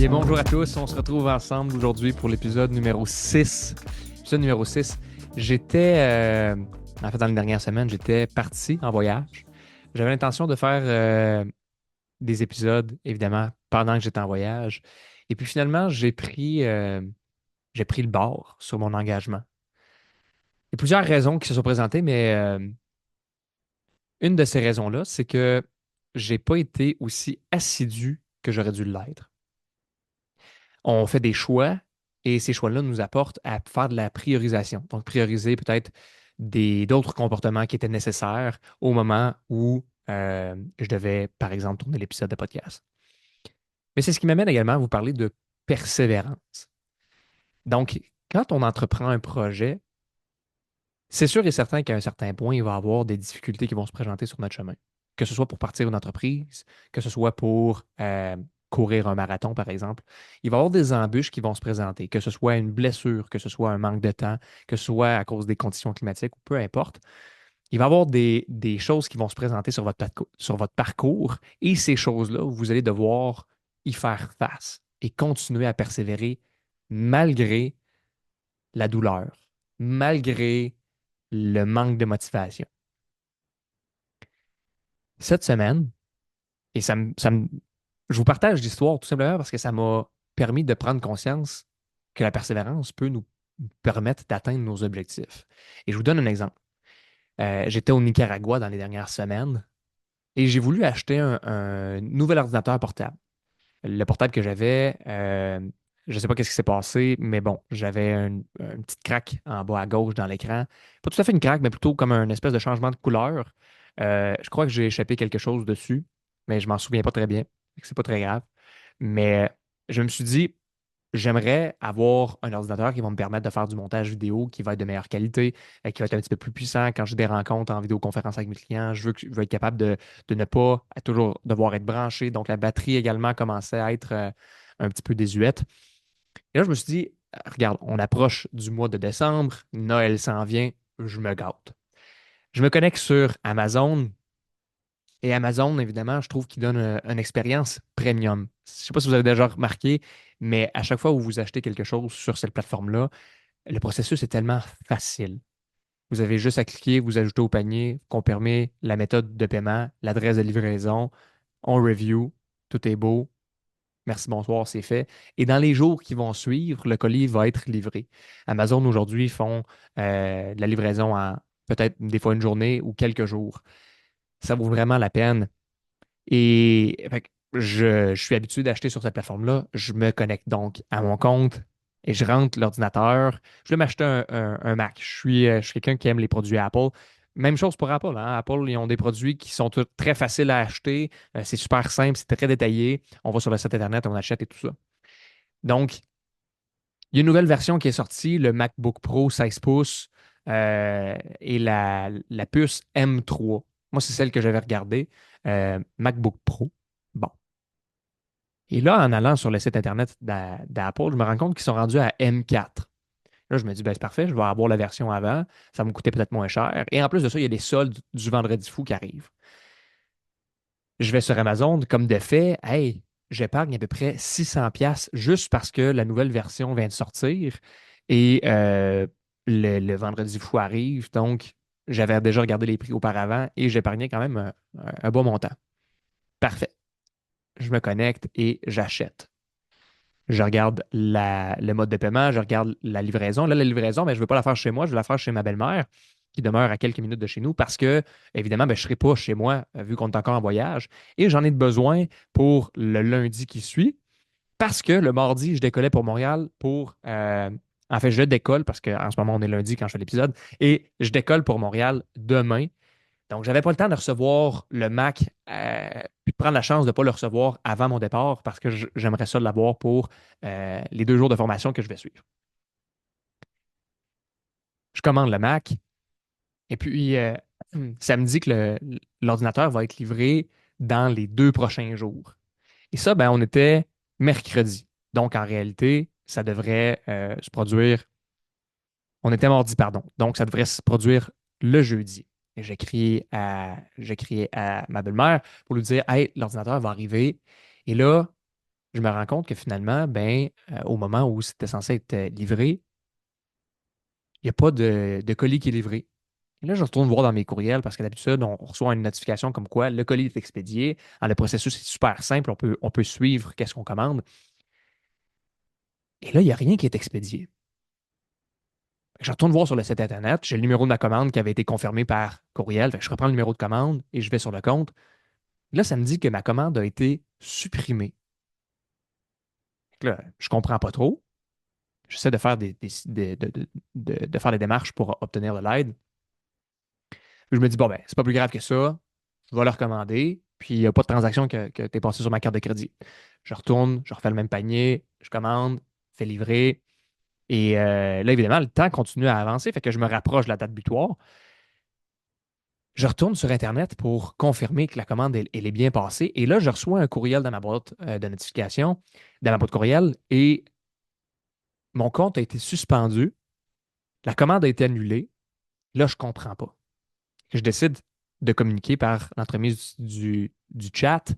Bien, bonjour à tous. On se retrouve ensemble aujourd'hui pour l'épisode numéro 6. Épisode numéro 6. J'étais, en fait, dans les dernières semaines, j'étais parti en voyage. J'avais l'intention de faire des épisodes, évidemment, pendant que j'étais en voyage. Et puis finalement, j'ai pris le bord sur mon engagement. Il y a plusieurs raisons qui se sont présentées, mais une de ces raisons-là, c'est que j'ai pas été aussi assidu que j'aurais dû l'être. On fait des choix et ces choix-là nous apportent à faire de la priorisation. Donc, prioriser peut-être d'autres comportements qui étaient nécessaires au moment où je devais, par exemple, tourner l'épisode de podcast. Mais c'est ce qui m'amène également à vous parler de persévérance. Donc, quand on entreprend un projet, c'est sûr et certain qu'à un certain point, il va y avoir des difficultés qui vont se présenter sur notre chemin. Que ce soit pour partir une entreprise, que ce soit pour courir un marathon, par exemple. Il va y avoir des embûches qui vont se présenter, que ce soit une blessure, que ce soit un manque de temps, que ce soit à cause des conditions climatiques ou peu importe. Il va y avoir des choses qui vont se présenter sur votre parcours et ces choses-là, vous allez devoir y faire face et continuer à persévérer malgré la douleur, malgré le manque de motivation. Cette semaine, et je vous partage l'histoire tout simplement parce que ça m'a permis de prendre conscience que la persévérance peut nous permettre d'atteindre nos objectifs. Et je vous donne un exemple. J'étais au Nicaragua dans les dernières semaines et j'ai voulu acheter un nouvel ordinateur portable. Le portable que j'avais, je ne sais pas qu'est-ce qui s'est passé, mais bon, j'avais une petite craque en bas à gauche dans l'écran. Pas tout à fait une craque, mais plutôt comme un espèce de changement de couleur. Je crois que j'ai échappé quelque chose dessus, mais je m'en souviens pas très bien. C'est pas très grave. Mais je me suis dit, j'aimerais avoir un ordinateur qui va me permettre de faire du montage vidéo qui va être de meilleure qualité, qui va être un petit peu plus puissant quand j'ai des rencontres en vidéoconférence avec mes clients. Je veux être capable de ne pas toujours devoir être branché. Donc, la batterie également commençait à être un petit peu désuète. Et là, je me suis dit, regarde, on approche du mois de décembre, Noël s'en vient, je me gâte. Je me connecte sur Amazon. Et Amazon, évidemment, je trouve qu'il donne une expérience premium. Je ne sais pas si vous avez déjà remarqué, mais à chaque fois où vous achetez quelque chose sur cette plateforme-là, le processus est tellement facile. Vous avez juste à cliquer, vous ajoutez au panier, confirmer la méthode de paiement, l'adresse de livraison, on review, tout est beau, merci, bonsoir, c'est fait. Et dans les jours qui vont suivre, le colis va être livré. Amazon aujourd'hui font de la livraison en peut-être des fois une journée ou quelques jours. Ça vaut vraiment la peine. Et fait que je suis habitué d'acheter sur cette plateforme-là. Je me connecte donc à mon compte et je rentre l'ordinateur. Je vais m'acheter un Mac. Je suis quelqu'un qui aime les produits Apple. Même chose pour Apple, hein. Apple, ils ont des produits qui sont très faciles à acheter. C'est super simple, c'est très détaillé. On va sur le site Internet, on achète et tout ça. Donc, il y a une nouvelle version qui est sortie, le MacBook Pro 16 pouces et la puce M3. Moi, c'est celle que j'avais regardée, MacBook Pro. Bon. Et là, en allant sur le site Internet d'Apple, je me rends compte qu'ils sont rendus à M4. Là, je me dis, ben, c'est parfait, je vais avoir la version avant. Ça va me coûter peut-être moins cher. Et en plus de ça, il y a les soldes du vendredi fou qui arrivent. Je vais sur Amazon, comme de fait, hey, j'épargne à peu près 600 pièces juste parce que la nouvelle version vient de sortir et le vendredi fou arrive. Donc, j'avais déjà regardé les prix auparavant et j'épargnais quand même un bon montant. Parfait. Je me connecte et j'achète. Je regarde le mode de paiement, je regarde la livraison. Là, la livraison, ben, je ne veux pas la faire chez moi, je vais la faire chez ma belle-mère, qui demeure à quelques minutes de chez nous, parce que, évidemment, ben, je ne serai pas chez moi, vu qu'on est encore en voyage. Et j'en ai besoin pour le lundi qui suit, parce que le mardi, je décollais pour Montréal pour. En fait, je décolle, parce qu'en ce moment, on est lundi quand je fais l'épisode, et je décolle pour Montréal demain. Donc, j'avais pas le temps de recevoir le Mac, puis de prendre la chance de ne pas le recevoir avant mon départ parce que j'aimerais ça l'avoir pour les 2 jours de formation que je vais suivre. Je commande le Mac et puis ça me dit que l'ordinateur va être livré dans les 2 prochains jours. Et ça, ben, on était mercredi. Donc, en réalité, ça devrait se produire. On était mardi, pardon. Donc, ça devrait se produire le jeudi. Et j'ai crié à ma belle-mère pour lui dire, hey, l'ordinateur va arriver. Et là, je me rends compte que finalement, ben, au moment où c'était censé être livré, il n'y a pas de colis qui est livré. Et là, je retourne voir dans mes courriels parce que d'habitude, on reçoit une notification comme quoi le colis est expédié. Alors, le processus est super simple, on peut suivre qu'est-ce qu'on commande. Et là, il n'y a rien qui est expédié. Je retourne voir sur le site Internet, j'ai le numéro de ma commande qui avait été confirmé par courriel. Fait que je reprends le numéro de commande et je vais sur le compte. Là, ça me dit que ma commande a été supprimée. Fait que là, je comprends pas trop. J'essaie de faire de faire des démarches pour obtenir de l'aide. Je me dis, bon, ben, c'est pas plus grave que ça. Je vais le recommander. Puis, il n'y a pas de transaction que tu es passé sur ma carte de crédit. Je retourne, je refais le même panier, je commande, fais livrer. Et là, évidemment, le temps continue à avancer. Fait que je me rapproche de la date butoir. Je retourne sur Internet pour confirmer que la commande, elle est bien passée. Et là, je reçois un courriel dans ma boîte de notification, dans ma boîte courriel, et mon compte a été suspendu. La commande a été annulée. Là, je ne comprends pas. Je décide de communiquer par l'entremise du chat.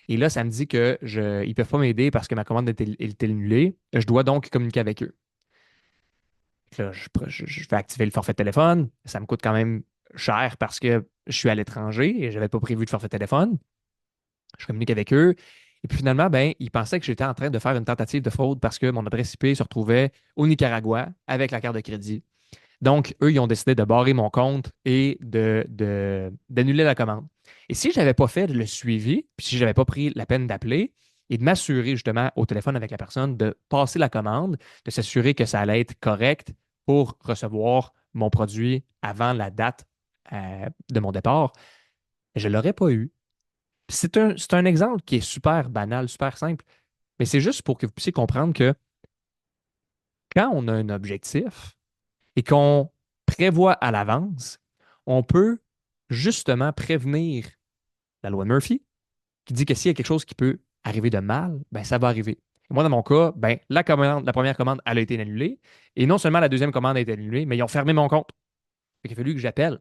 Et là, ça me dit que ils ne peuvent pas m'aider parce que ma commande était annulée. Je dois donc communiquer avec eux. Là, je vais activer le forfait de téléphone. Ça me coûte quand même cher parce que je suis à l'étranger et je n'avais pas prévu de forfait de téléphone. Je communique avec eux. Et puis finalement, ben, ils pensaient que j'étais en train de faire une tentative de fraude parce que mon adresse IP se retrouvait au Nicaragua avec la carte de crédit. Donc, eux, ils ont décidé de barrer mon compte et d'annuler la commande. Et si je n'avais pas fait le suivi, puis si je n'avais pas pris la peine d'appeler et de m'assurer justement au téléphone avec la personne de passer la commande, de s'assurer que ça allait être correct pour recevoir mon produit avant la date de mon départ, je ne l'aurais pas eu. C'est un exemple qui est super banal, super simple, mais c'est juste pour que vous puissiez comprendre que quand on a un objectif et qu'on prévoit à l'avance, on peut justement prévenir la loi de Murphy qui dit que s'il y a quelque chose qui peut arriver de mal, ben ça va arriver. Et moi, dans mon cas, ben, la première commande, elle a été annulée. Et non seulement la deuxième commande a été annulée, mais ils ont fermé mon compte. Il a fallu que j'appelle.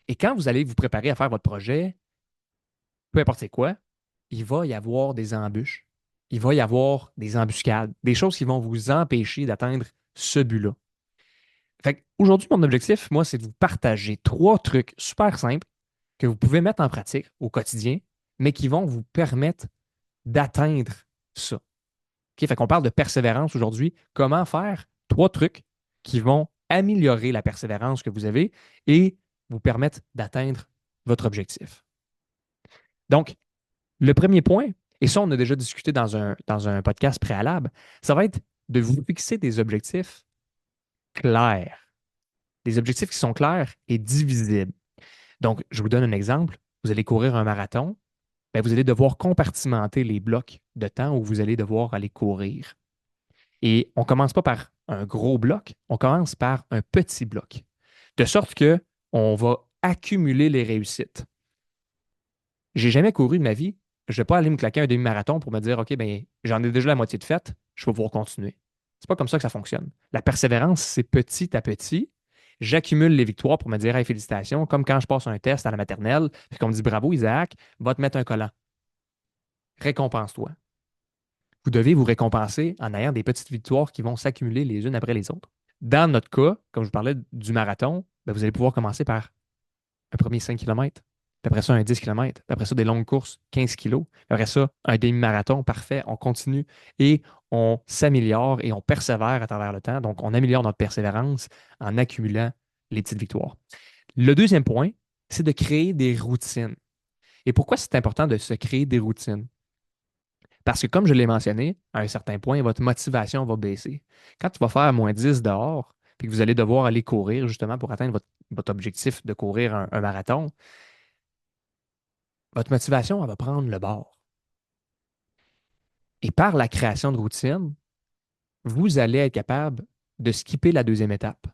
Et quand vous allez vous préparer à faire votre projet, peu importe c'est quoi, il va y avoir des embûches. Il va y avoir des embuscades, des choses qui vont vous empêcher d'atteindre ce but-là. Fait aujourd'hui, mon objectif, moi, c'est de vous partager 3 trucs super simples que vous pouvez mettre en pratique au quotidien, mais qui vont vous permettre d'atteindre ça. OK? Fait qu'on parle de persévérance aujourd'hui. Comment faire 3 trucs qui vont améliorer la persévérance que vous avez et vous permettre d'atteindre votre objectif. Donc, le premier point, et ça, on a déjà discuté dans un podcast préalable, ça va être de vous fixer des objectifs clairs. Des objectifs qui sont clairs et divisibles. Donc, je vous donne un exemple. Vous allez courir un marathon, ben, vous allez devoir compartimenter les blocs de temps où vous allez devoir aller courir. Et on ne commence pas par un gros bloc, on commence par un petit bloc. De sorte que on va accumuler les réussites. J'ai jamais couru de ma vie. Je ne vais pas aller me claquer un demi-marathon pour me dire, OK, ben, j'en ai déjà la moitié de faite, je vais pouvoir continuer. C'est pas comme ça que ça fonctionne. La persévérance, c'est petit à petit. J'accumule les victoires pour me dire, hey, félicitations, comme quand je passe un test à la maternelle, puis qu'on me dit, bravo, Isaac, va te mettre un collant. Récompense-toi. Vous devez vous récompenser en ayant des petites victoires qui vont s'accumuler les unes après les autres. Dans notre cas, comme je vous parlais du marathon, ben, vous allez pouvoir commencer par un premier 5 km, puis après ça, un 10 km, puis après ça, des longues courses, 15 kilos, puis après ça, un demi-marathon, parfait, on continue et on s'améliore et on persévère à travers le temps. Donc, on améliore notre persévérance en accumulant les petites victoires. Le deuxième point, c'est de créer des routines. Et pourquoi c'est important de se créer des routines? Parce que, comme je l'ai mentionné, à un certain point, votre motivation va baisser. Quand tu vas faire -10 dehors, puis que vous allez devoir aller courir justement pour atteindre votre objectif de courir un marathon, votre motivation, elle va prendre le bord. Et par la création de routines, vous allez être capable de skipper la deuxième étape.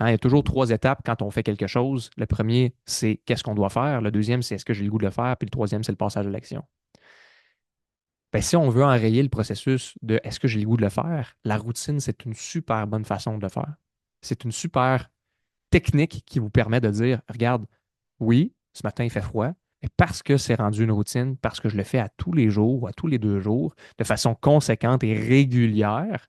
Hein, il y a toujours 3 étapes quand on fait quelque chose. Le premier, c'est qu'est-ce qu'on doit faire. Le deuxième, c'est est-ce que j'ai le goût de le faire. Puis le troisième, c'est le passage à l'action. Ben, si on veut enrayer le processus de est-ce que j'ai le goût de le faire, la routine, c'est une super bonne façon de le faire. C'est une super technique qui vous permet de dire, regarde, oui, ce matin, il fait froid, Mais parce que c'est rendu une routine, parce que je le fais à tous les jours ou à tous les 2 jours, de façon conséquente et régulière,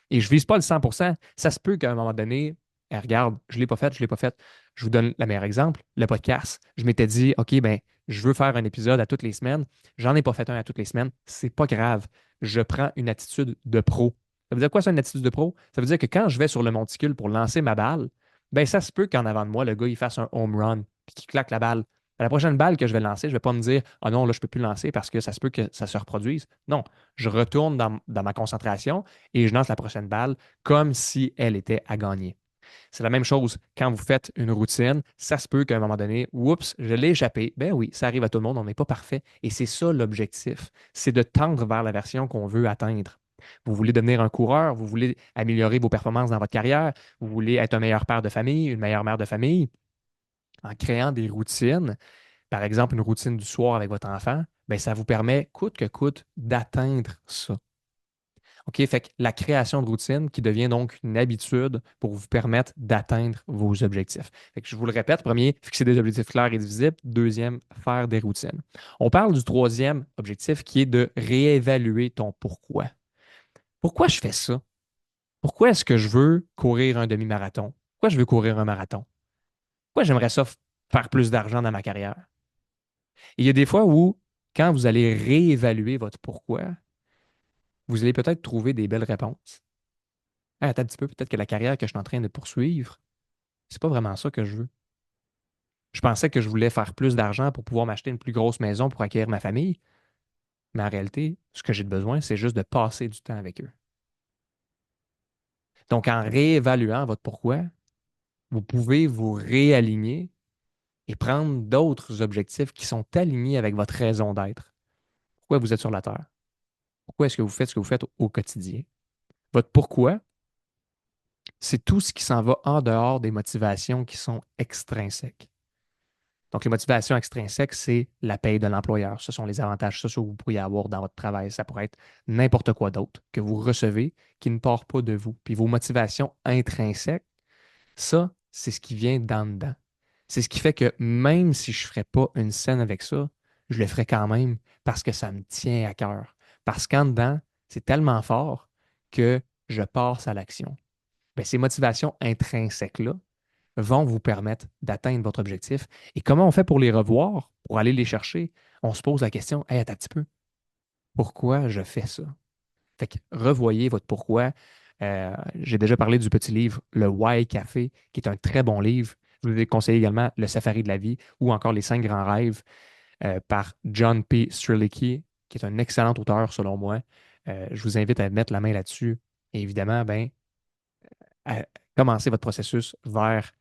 et je ne vise pas le 100%. Ça se peut qu'à un moment donné, regarde, je ne l'ai pas fait, je ne l'ai pas fait. Je vous donne le meilleur exemple, le podcast. Je m'étais dit, OK, ben, je veux faire un épisode à toutes les semaines. J'en ai pas fait un à toutes les semaines. C'est pas grave. Je prends une attitude de pro. Ça veut dire quoi, ça, une attitude de pro? Ça veut dire que quand je vais sur le monticule pour lancer ma balle, ben, ça se peut qu'en avant de moi, le gars, il fasse un home run puis qu'il claque la balle. À la prochaine balle que je vais lancer, je ne vais pas me dire, ah non, là, je ne peux plus lancer parce que ça se peut que ça se reproduise. Non, je retourne dans ma concentration et je lance la prochaine balle comme si elle était à gagner. C'est la même chose quand vous faites une routine. Ça se peut qu'à un moment donné, oups, je l'ai échappé. Ben oui, ça arrive à tout le monde, on n'est pas parfait. Et c'est ça l'objectif, c'est de tendre vers la version qu'on veut atteindre. Vous voulez devenir un coureur, vous voulez améliorer vos performances dans votre carrière, vous voulez être un meilleur père de famille, une meilleure mère de famille. En créant des routines, par exemple une routine du soir avec votre enfant, ben ça vous permet, coûte que coûte, d'atteindre ça. OK? Fait que la création de routine qui devient donc une habitude pour vous permettre d'atteindre vos objectifs. Fait que je vous le répète, premier, fixer des objectifs clairs et visibles. Deuxième, faire des routines. On parle du troisième objectif qui est de réévaluer ton pourquoi. Pourquoi je fais ça? Pourquoi est-ce que je veux courir un demi-marathon? Pourquoi je veux courir un marathon? Pourquoi j'aimerais ça faire plus d'argent dans ma carrière? Et il y a des fois où, quand vous allez réévaluer votre pourquoi, vous allez peut-être trouver des belles réponses. Ah, attends un petit peu, peut-être que la carrière que je suis en train de poursuivre, c'est pas vraiment ça que je veux. Je pensais que je voulais faire plus d'argent pour pouvoir m'acheter une plus grosse maison pour accueillir ma famille, mais en réalité, ce que j'ai besoin, c'est juste de passer du temps avec eux. Donc, en réévaluant votre pourquoi, vous pouvez vous réaligner et prendre d'autres objectifs qui sont alignés avec votre raison d'être. Pourquoi vous êtes sur la Terre? Pourquoi est-ce que vous faites ce que vous faites au quotidien? Votre pourquoi, c'est tout ce qui s'en va en dehors des motivations qui sont extrinsèques. Donc, les motivations extrinsèques, c'est la paye de l'employeur. Ce sont les avantages sociaux que vous pourriez avoir dans votre travail. Ça pourrait être n'importe quoi d'autre que vous recevez qui ne part pas de vous. Puis vos motivations intrinsèques, ça, c'est ce qui vient d'en dedans. C'est ce qui fait que même si je ne ferais pas une scène avec ça, je le ferais quand même parce que ça me tient à cœur. Parce qu'en dedans, c'est tellement fort que je passe à l'action. Bien, ces motivations intrinsèques-là, vont vous permettre d'atteindre votre objectif. Et comment on fait pour les revoir, pour aller les chercher? On se pose la question, hey, attends un petit peu, pourquoi je fais ça? Fait que revoyez votre pourquoi. J'ai déjà parlé du petit livre Le Why Café, qui est un très bon livre. Je vous ai conseillé également Le Safari de la vie ou encore Les 5 grands rêves par John P. Strelicky, qui est un excellent auteur selon moi. Je vous invite à mettre la main là-dessus. Et évidemment, ben, à commencer votre processus vers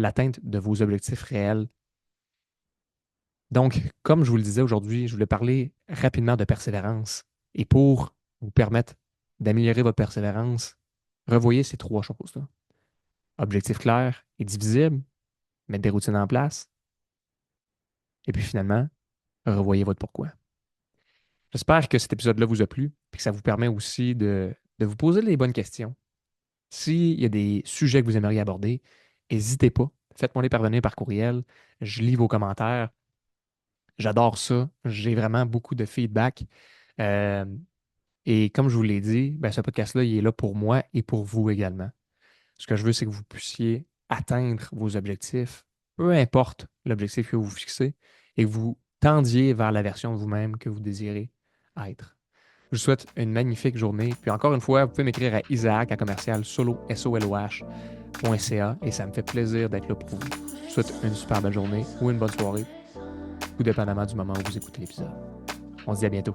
l'atteinte de vos objectifs réels. Donc, comme je vous le disais aujourd'hui, je voulais parler rapidement de persévérance. Et pour vous permettre d'améliorer votre persévérance, revoyez ces 3 choses-là. Objectif clair et divisible, mettre des routines en place, et puis finalement, revoyez votre pourquoi. J'espère que cet épisode-là vous a plu et que ça vous permet aussi de vous poser les bonnes questions. S'il y a des sujets que vous aimeriez aborder, n'hésitez pas. Faites-moi les parvenir par courriel. Je lis vos commentaires. J'adore ça. J'ai vraiment beaucoup de feedback. Euh, et comme je vous l'ai dit, ben, ce podcast-là, il est là pour moi et pour vous également. Ce que je veux, c'est que vous puissiez atteindre vos objectifs, peu importe l'objectif que vous fixez, et que vous tendiez vers la version de vous-même que vous désirez être. Je vous souhaite une magnifique journée. Puis encore une fois, vous pouvez m'écrire à Isaac à commercial soloh.ca et ça me fait plaisir d'être là pour vous. Je vous souhaite une super belle journée ou une bonne soirée, tout dépendamment du moment où vous écoutez l'épisode. On se dit à bientôt.